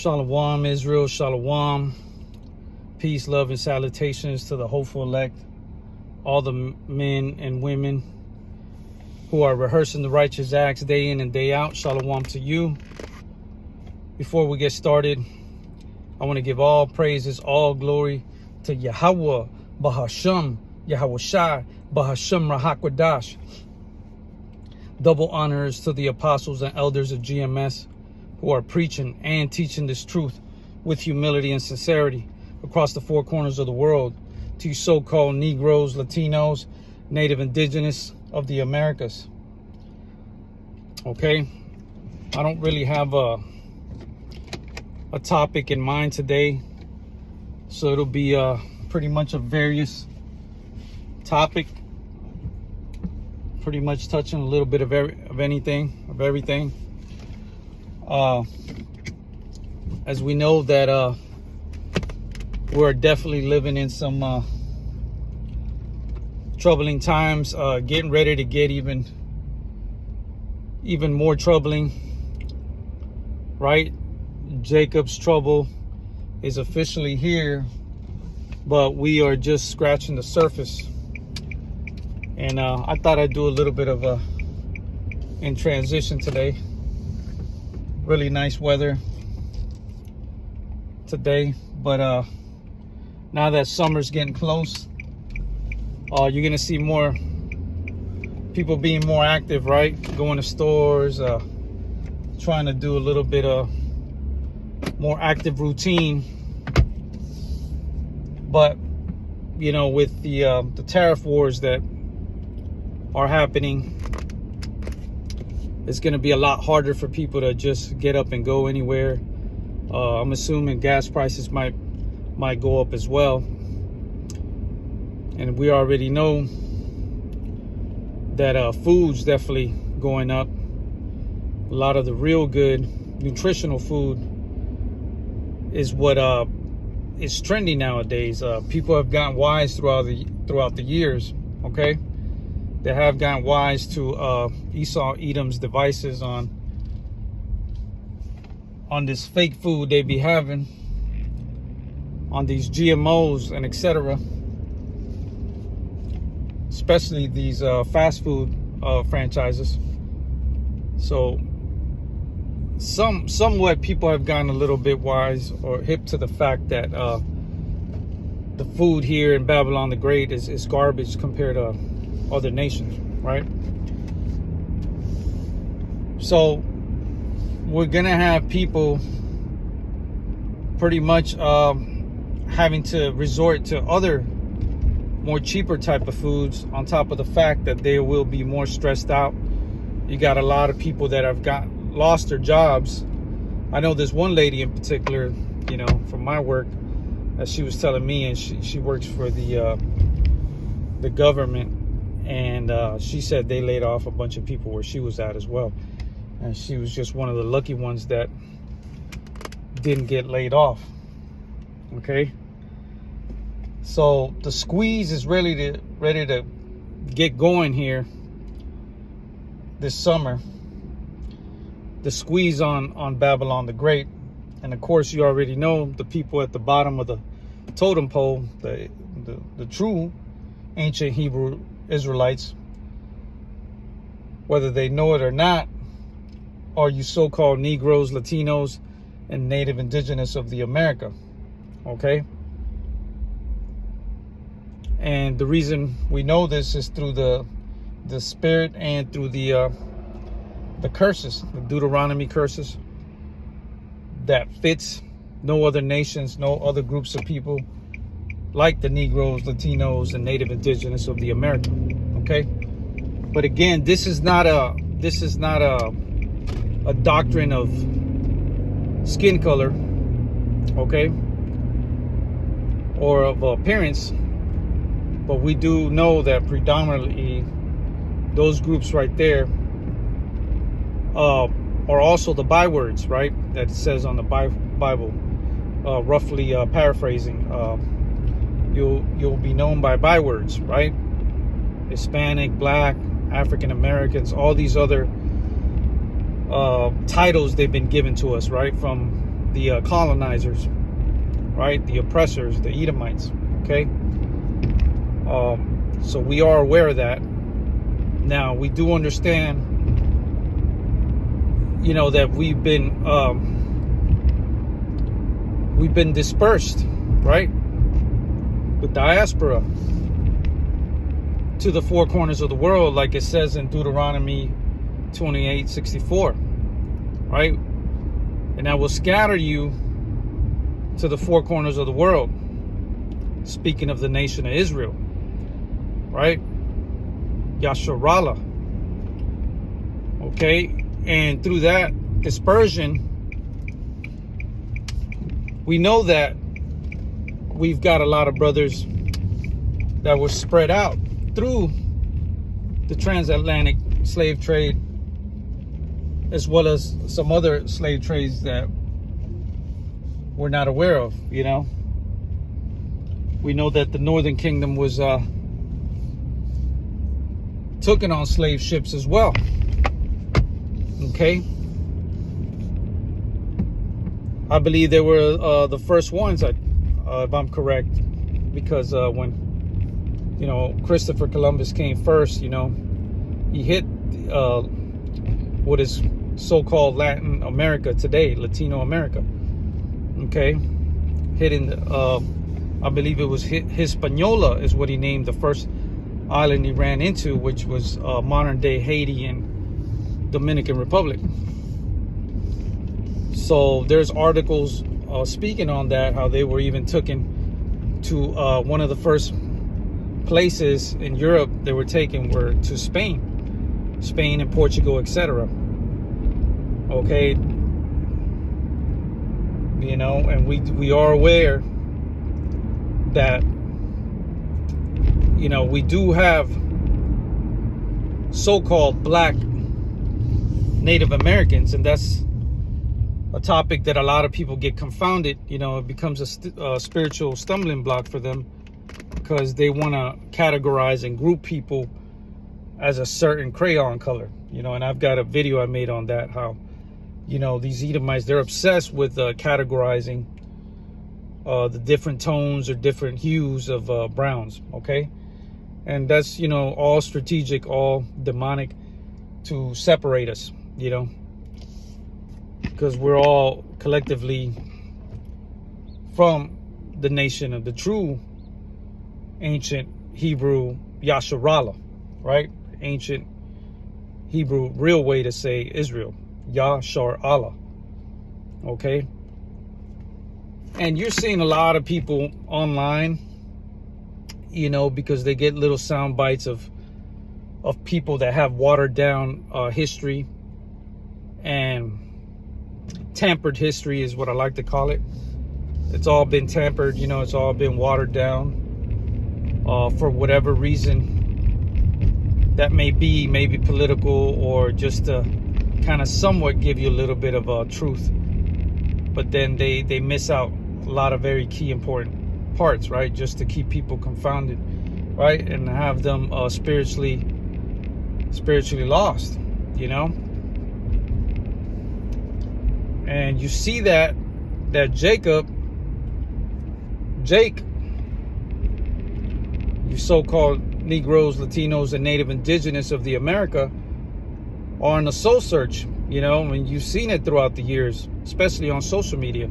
Shalom, Israel, shalom. Peace, love, and salutations to the hopeful elect, all the men and women who are rehearsing the righteous acts day in and day out. Shalom to you. Before we get started, I want to give all praises, all glory to Yahweh, Bahasham, Yahweh Shai, Bahasham Rahakwadash. Double honors to the apostles and elders of GMS who are preaching and teaching this truth with humility and sincerity across the four corners of the world to you so-called Negroes, Latinos, Native Indigenous of the Americas. Okay, I don't really have a topic in mind today, so it'll be pretty much a various topic, pretty much touching a little bit of everything. As we know that we're definitely living in some troubling times, getting ready to get even more troubling, right? Jacob's trouble is officially here, but we are just scratching the surface. And I thought I'd do a little bit of a in transition today. Really nice weather today, but now that summer's getting close, you're gonna see more people being more active, right? Going to stores, trying to do a little bit of more active routine. But you know, with the tariff wars that are happening, it's going to be a lot harder for people to just get up and go anywhere. I'm assuming gas prices might go up as well. And we already know that food's definitely going up. A lot of the real good nutritional food is what is trendy nowadays. People have gotten wise throughout the years, okay? They have gotten wise to Esau Edom's devices on this fake food they be having, on these GMOs and etc. Especially these fast food franchises. So somewhat people have gotten a little bit wise or hip to the fact that the food here in Babylon the Great is garbage compared to other nations, right? So we're gonna have people pretty much having to resort to other more cheaper type of foods, on top of the fact that they will be more stressed out. You got a lot of people that have lost their jobs. I know there's one lady in particular, you know, from my work, that she was telling me, and she works for the government. And she said they laid off a bunch of people where she was at as well. And she was just one of the lucky ones that didn't get laid off. Okay? So the squeeze is ready to get going here this summer. The squeeze on Babylon the Great. And of course, you already know the people at the bottom of the totem pole, the true ancient Hebrew Israelites, whether they know it or not, are you so-called Negroes, Latinos, and Native Indigenous of the America. Okay? And the reason we know this is through the spirit and through the curses, the Deuteronomy curses, that fits no other nations, no other groups of people like the Negroes, Latinos, and Native Indigenous of the America. Okay, but again, this is not a doctrine of skin color, okay, or of appearance, but we do know that predominantly those groups right there are also the bywords, right? That it says on the Bible, roughly paraphrasing. You'll be known by bywords, right? Hispanic, Black, African Americans, all these other titles they've been given to us, right? From the colonizers, right? The oppressors, the Edomites. Okay. So we are aware of that. Now we do understand, that we've been dispersed, right? The diaspora to the four corners of the world, like it says in Deuteronomy 28:64, right? And I will scatter you to the four corners of the world. Speaking of the nation of Israel, right? Yasharallah. Okay, and through that dispersion, we know that we've got a lot of brothers that were spread out through the transatlantic slave trade, as well as some other slave trades that we're not aware of. We know that the Northern Kingdom was taken on slave ships as well. Okay, I believe they were the first ones, if I'm correct, because when Christopher Columbus came first, he hit what is so-called Latin America today, Latino America. Okay, hitting I believe it was Hispaniola is what he named the first island he ran into, which was modern day Haiti and Dominican Republic. So there's articles speaking on that, how they were even taken to one of the first places in Europe they were taken were to Spain and Portugal, etc. Okay, and we are aware that we do have so-called black Native Americans, and that's a topic that a lot of people get confounded. It becomes a spiritual stumbling block for them, because they want to categorize and group people as a certain crayon color. And I've got a video I made on that, how these Edomites, they're obsessed with categorizing the different tones or different hues of browns. Okay, and that's all strategic, all demonic, to separate us, because we're all collectively from the nation of the true ancient Hebrew Yasharallah, right? Ancient Hebrew, real way to say Israel, Yashar-Allah. Okay, and you're seeing a lot of people online, because they get little sound bites of people that have watered down history, and tampered history is what I like to call it. It's all been tampered, it's all been watered down for whatever reason that may be, maybe political, or just to kind of somewhat give you a little bit of truth. But then they miss out a lot of very key important parts, right? Just to keep people confounded, right? And have them spiritually lost, And you see that Jake, you so-called Negroes, Latinos, and Native Indigenous of the America are on a soul search, and you've seen it throughout the years, especially on social media.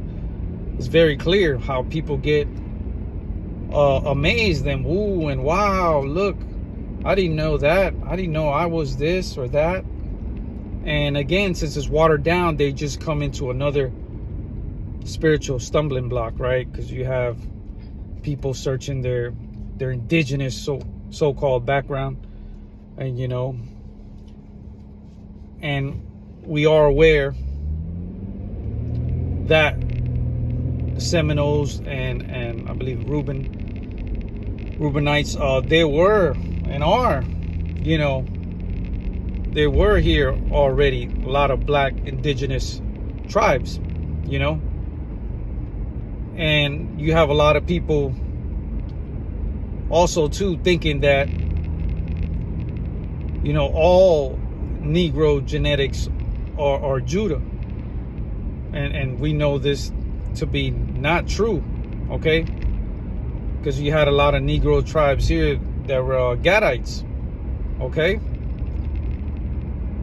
It's very clear how people get amazed and woo and wow, look, I didn't know that. I didn't know I was this or that. And again, since it's watered down, they just come into another spiritual stumbling block, right? Because you have people searching their indigenous so-called background, and and we are aware that Seminoles and I believe Reubenites, they were and are, there were here already a lot of black indigenous tribes, and you have a lot of people also too thinking that all Negro genetics are Judah, and we know this to be not true, okay? Because you had a lot of Negro tribes here that were Gadites, okay?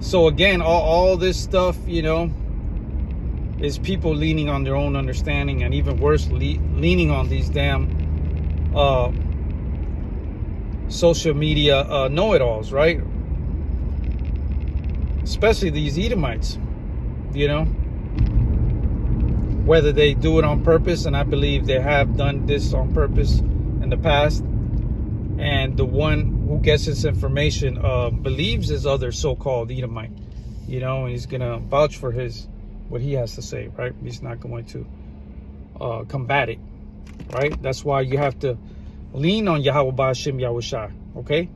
So again, all this stuff, is people leaning on their own understanding, and even worse, leaning on these damn social media know-it-alls, right? Especially these Edomites, whether they do it on purpose, and I believe they have done this on purpose in the past, and the one who gets this information believes his other so-called Edomite, and he's gonna vouch for what he has to say, right? He's not going to combat it, right? That's why you have to lean on Yahweh Ba'ashem Yahushua, okay?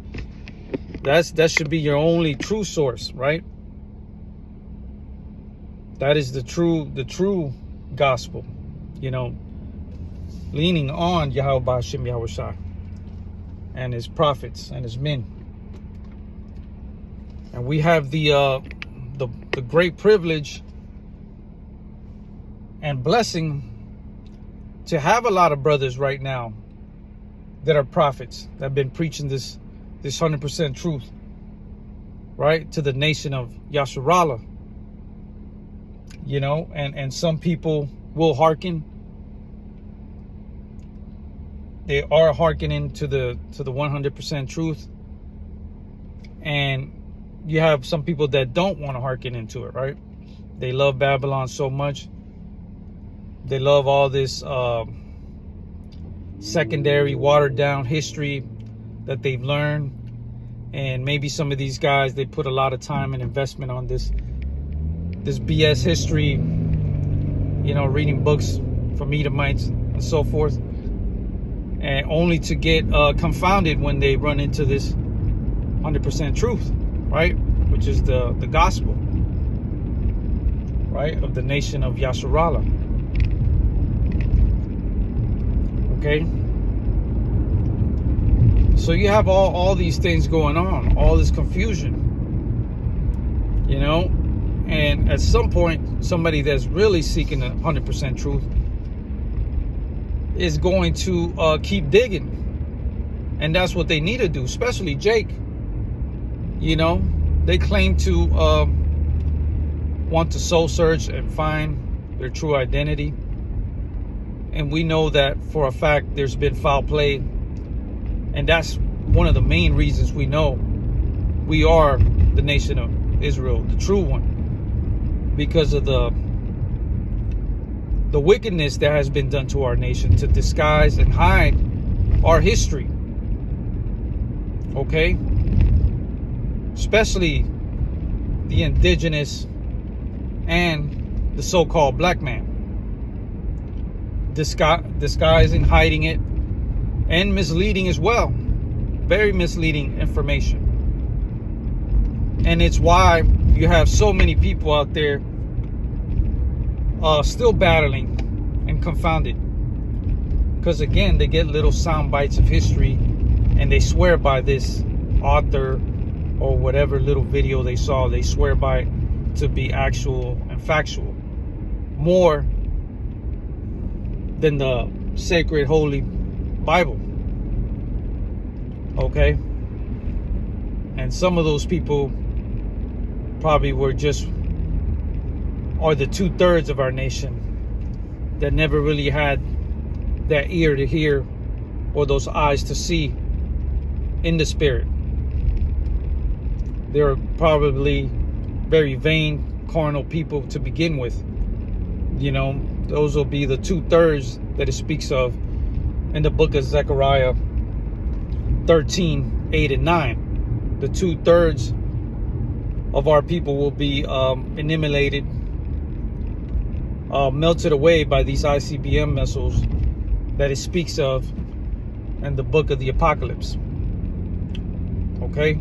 That should be your only true source, right? That is the true gospel, leaning on Yahweh Ba'ashem Yahushua and his prophets and his men. And we have the great privilege and blessing to have a lot of brothers right now that are prophets that have been preaching this 100% truth, right, to the nation of Yasharallah, and some people will hearken. They are hearkening to the 100% truth, and you have some people that don't want to hearken into it, right? They love Babylon so much. They love all this secondary, watered down history that they've learned. And maybe some of these guys, they put a lot of time and investment on this BS history, reading books from Edomites and so forth, and only to get confounded when they run into this 100% truth, right? Which is the gospel, right, of the nation of Yasharallah. Okay, so you have all these things going on, all this confusion, and at some point, somebody that's really seeking the 100% truth is going to keep digging, and that's what they need to do, especially Jake. They claim to want to soul search and find their true identity. And we know that for a fact there's been foul play. And that's one of the main reasons we know we are the nation of Israel, the true one. Because of the wickedness that has been done to our nation to disguise and hide our history. Okay? Especially the indigenous and the so-called black man. Disguising, hiding it, and misleading as well. Very misleading information. And it's why you have so many people out there still battling and confounded. Because again, they get little sound bites of history and they swear by this author or whatever little video they saw. They swear by it to be actual and factual. More than the sacred holy Bible. Okay? And some of those people probably are the 2/3 of our nation that never really had that ear to hear or those eyes to see in the spirit. They're probably very vain, carnal people to begin with. Those will be the 2/3 that it speaks of in the book of Zechariah 13:8 and 9. The 2/3 of our people will be annihilated, melted away by these ICBM missiles that it speaks of in the book of the Apocalypse. Okay?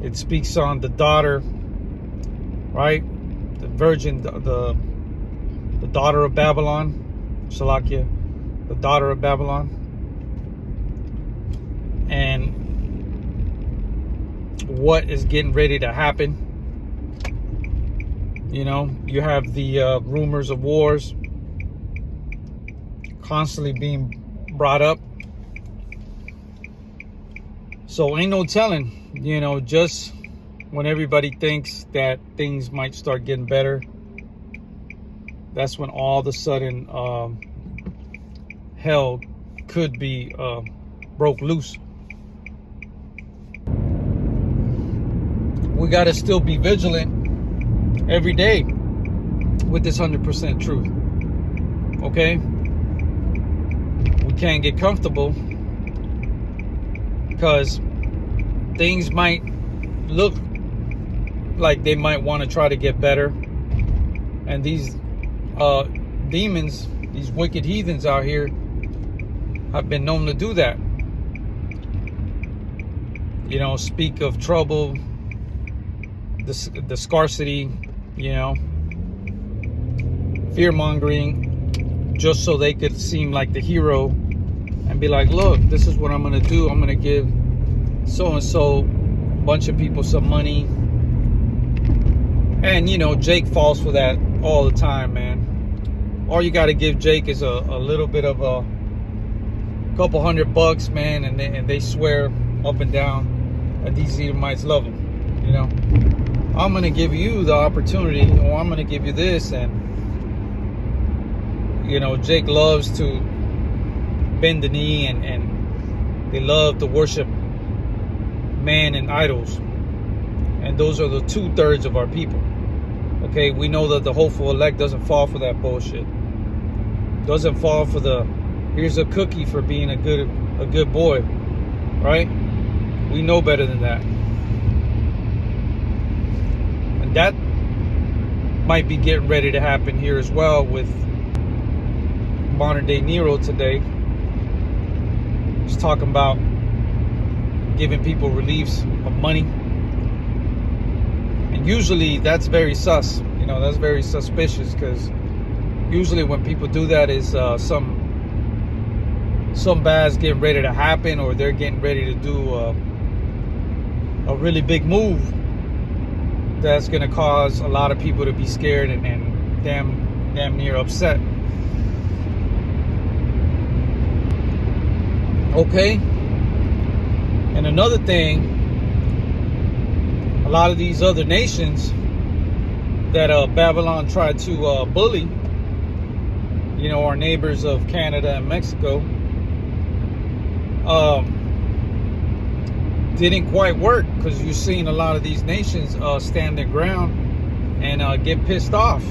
It speaks on the daughter, right? The virgin, the daughter of Babylon, Shalakia, the daughter of Babylon. And what is getting ready to happen You know, you have the rumors of wars constantly being brought up. So ain't no telling, you know, just when everybody thinks that things might start getting better, that's when all of a sudden hell could be broke loose. We got to still be vigilant every day with this 100% truth. Okay? We can't get comfortable because things might look like they might want to try to get better. And these demons, these wicked heathens out here have been known to do that. You know, speak of trouble, the scarcity, you know, fear-mongering, just so they could seem like the hero and be like, look, this is what I'm going to do. I'm going to give so-and-so a bunch of people some money. And, you know, Jake falls for that all the time, man. All you got to give Jake is a little bit of a couple $100, man, and they swear up and down that these Edomites love them, you know. I'm going to give you the opportunity, or I'm going to give you this. And, you know, Jake loves to bend the knee, and they love to worship man and idols. And those are the 2/3 of our people. Okay, we know that the hopeful elect doesn't fall for that bullshit. Doesn't fall for the, here's a cookie for being a good boy, right? We know better than that. And that might be getting ready to happen here as well with modern day Nero today. He's talking about giving people reliefs of money. And usually that's very sus. You know, that's very suspicious, because usually when people do that is some bad's getting ready to happen, or they're getting ready to do a really big move that's going to cause a lot of people to be scared and damn near upset. Okay? And another thing, a lot of these other nations that Babylon tried to bully, you know, our neighbors of Canada and Mexico, didn't quite work, because you've seen a lot of these nations stand their ground and get pissed off,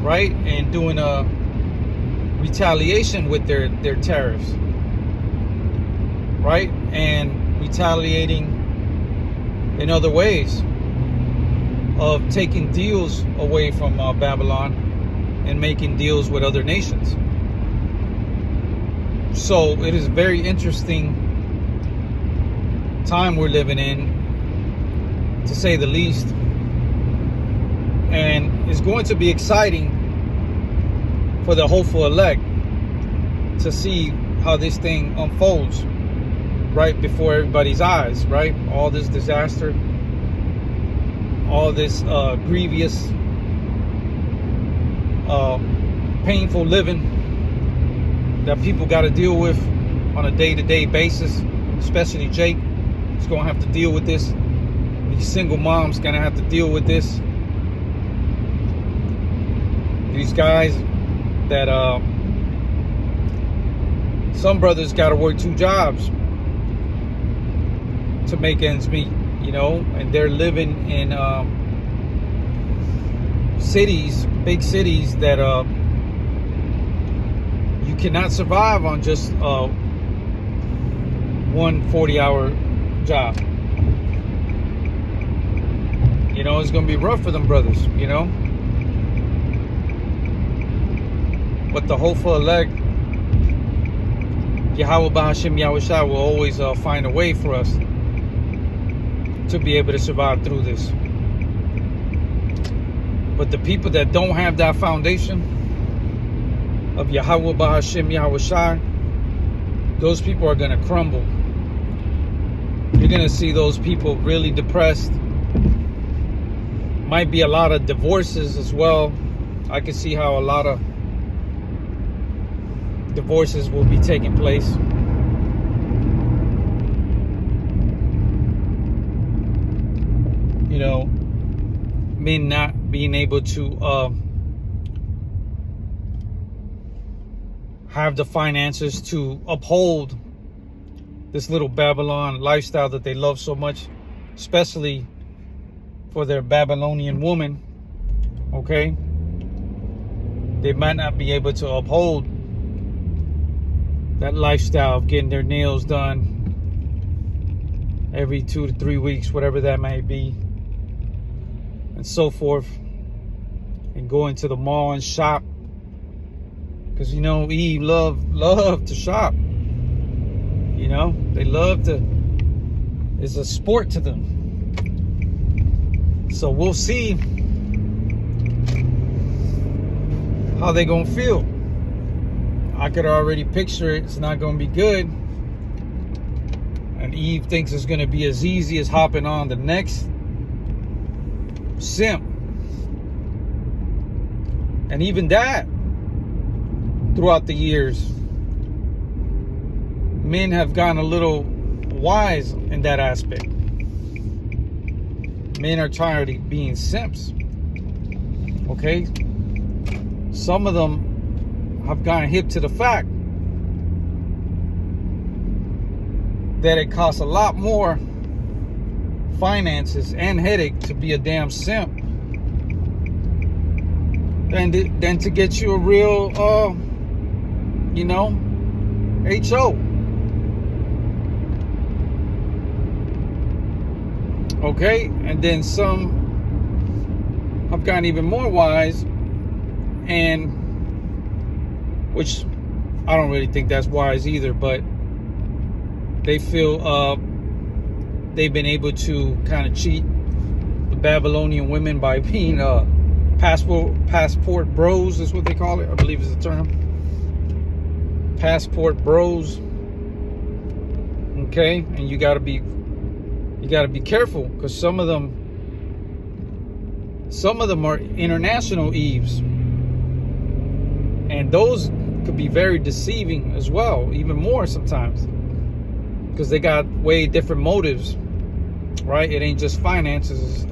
right? And doing a retaliation with their tariffs, right? And retaliating in other ways of taking deals away from Babylon and making deals with other nations. So it is a very interesting time we're living in, to say the least. And it's going to be exciting for the hopeful elect to see how this thing unfolds right before everybody's eyes, right? All this disaster, all this grievous, painful living that people got to deal with on a day-to-day basis. Especially Jake is going to have to deal with this. These single moms going to have to deal with this. These guys that some brothers got to work 2 jobs to make ends meet, you know, and they're living in cities, big cities that you cannot survive on just one 40-hour job. You know, it's going to be rough for them brothers, you know. But the hopeful elect, Yahweh Bahashim Yahushua, will always find a way for us to be able to survive through this. But the people that don't have that foundation of Yahweh Bahashim Yahushua, those people are going to crumble. You're going to see those people really depressed, might be a lot of divorces as well. I can see how a lot of divorces will be taking place. You know, men not being able to have the finances to uphold this little Babylon lifestyle that they love so much, especially for their Babylonian woman. Okay, they might not be able to uphold that lifestyle of getting their nails done every 2 to 3 weeks, whatever that may be, and so forth, and going to the mall and shop, because you know Eve love to shop. You know, they love to. It's a sport to them. So we'll see how they gonna feel. I could already picture it. It's not gonna be good. And Eve thinks it's gonna be as easy as hopping on the next simp. And even that, throughout the years, men have gotten a little wise in that aspect. Men are tired of being simps. Okay? Some of them have gotten hip to the fact that it costs a lot more finances and headache to be a damn simp than to get you a real HO. Okay, and then some have gotten even more wise, and which I don't really think that's wise either, but they feel they've been able to kind of cheat the Babylonian women by being passport bros, is what they call it. I believe is the term. Passport bros. Okay, and you gotta be careful, because some of them are international Eves, and those could be very deceiving as well, even more sometimes, because they got way different motives, right? It ain't just finances.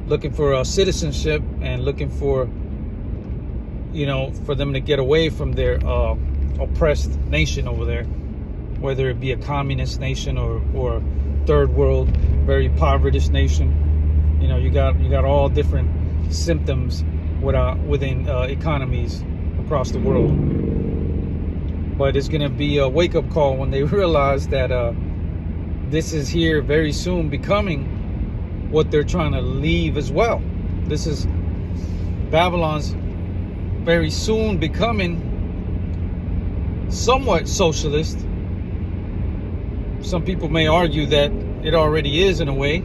Looking for citizenship and looking for, for them to get away from their oppressed nation over there, whether it be a communist nation or third world, very impoverished nation. You got all different symptoms within economies across the world. But it's going to be a wake-up call when they realize that this is here very soon becoming what they're trying to leave as well. This is Babylon's very soon becoming somewhat socialist. Some people may argue that it already is in a way,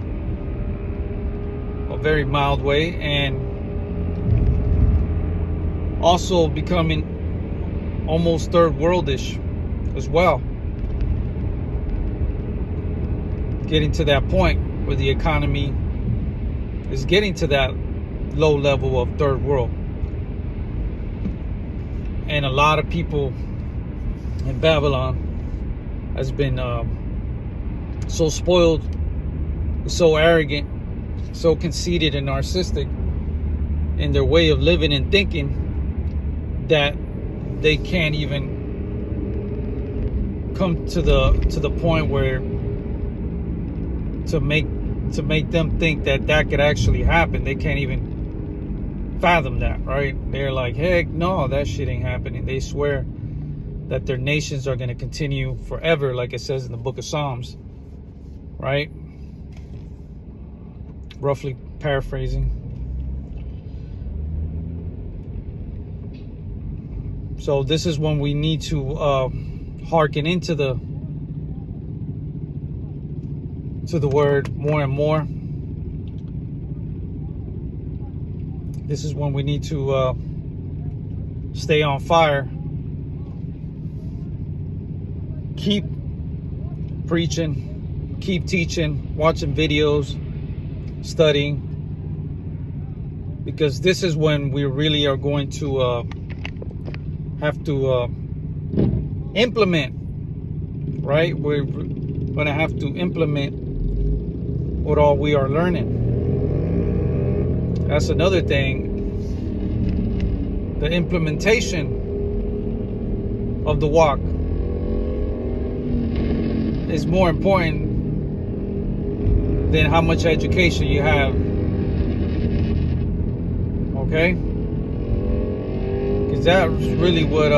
a very mild way, and also becoming almost third worldish as well. Getting to that point where the economy is getting to that low level of third world. And a lot of people in Babylon has been so spoiled, so arrogant, so conceited and narcissistic in their way of living and thinking that they can't even come to the point where to make them think that could actually happen. They can't even fathom that, right? They're like, heck no, that shit ain't happening. They swear that their nations are going to continue forever, like it says in the book of Psalms, right? Roughly paraphrasing. So this is when we need to hearken into the word more and more. This is when we need to stay on fire. Keep preaching, keep teaching, watching videos, studying, because this is when we really are going to have to implement, right? We're going to have to implement what all we are learning. That's another thing. The implementation of the walk is more important than how much education you have. Okay? Because that's really what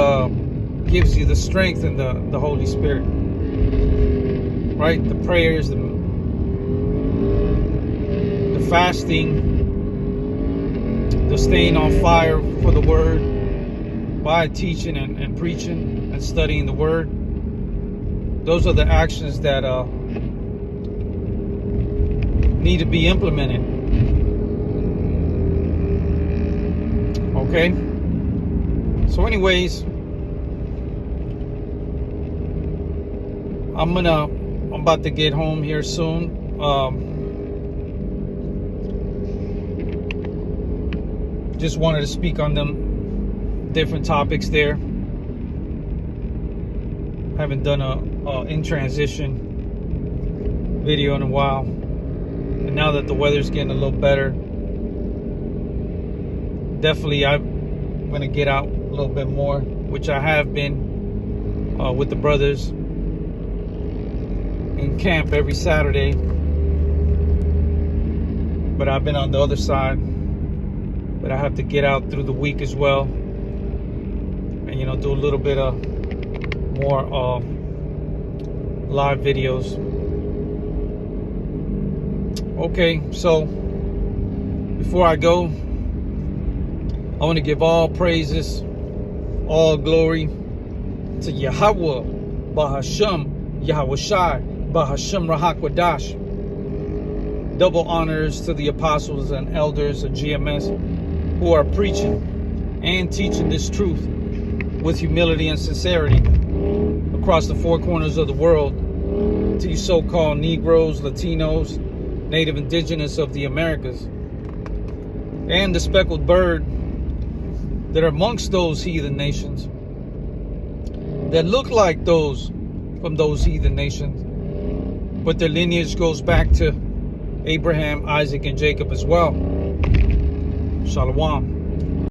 gives you the strength and the Holy Spirit. Right? The prayers, the fasting, the staying on fire for the word by teaching and preaching and studying the word. Those are the actions that need to be implemented. Okay? So anyways, I'm about to get home here soon. Just wanted to speak on them different topics there. Haven't done a in transition video in a while, and now that the weather's getting a little better, definitely I'm gonna get out a little bit more, which I have been with the brothers in camp every Saturday, but I've been on the other side. But I have to get out through the week as well, and do a little bit of more live videos. Okay, so before I go, I want to give all praises, all glory to Yahweh, Bahasham, Yahweh Shai, Bahasham Rahakwadash. Double honors to the apostles and elders of GMS who are preaching and teaching this truth with humility and sincerity across the four corners of the world, to you so-called Negroes, Latinos, Native Indigenous of the Americas, and the speckled bird that are amongst those heathen nations that look like those from those heathen nations, but their lineage goes back to Abraham, Isaac, and Jacob as well. Shalom.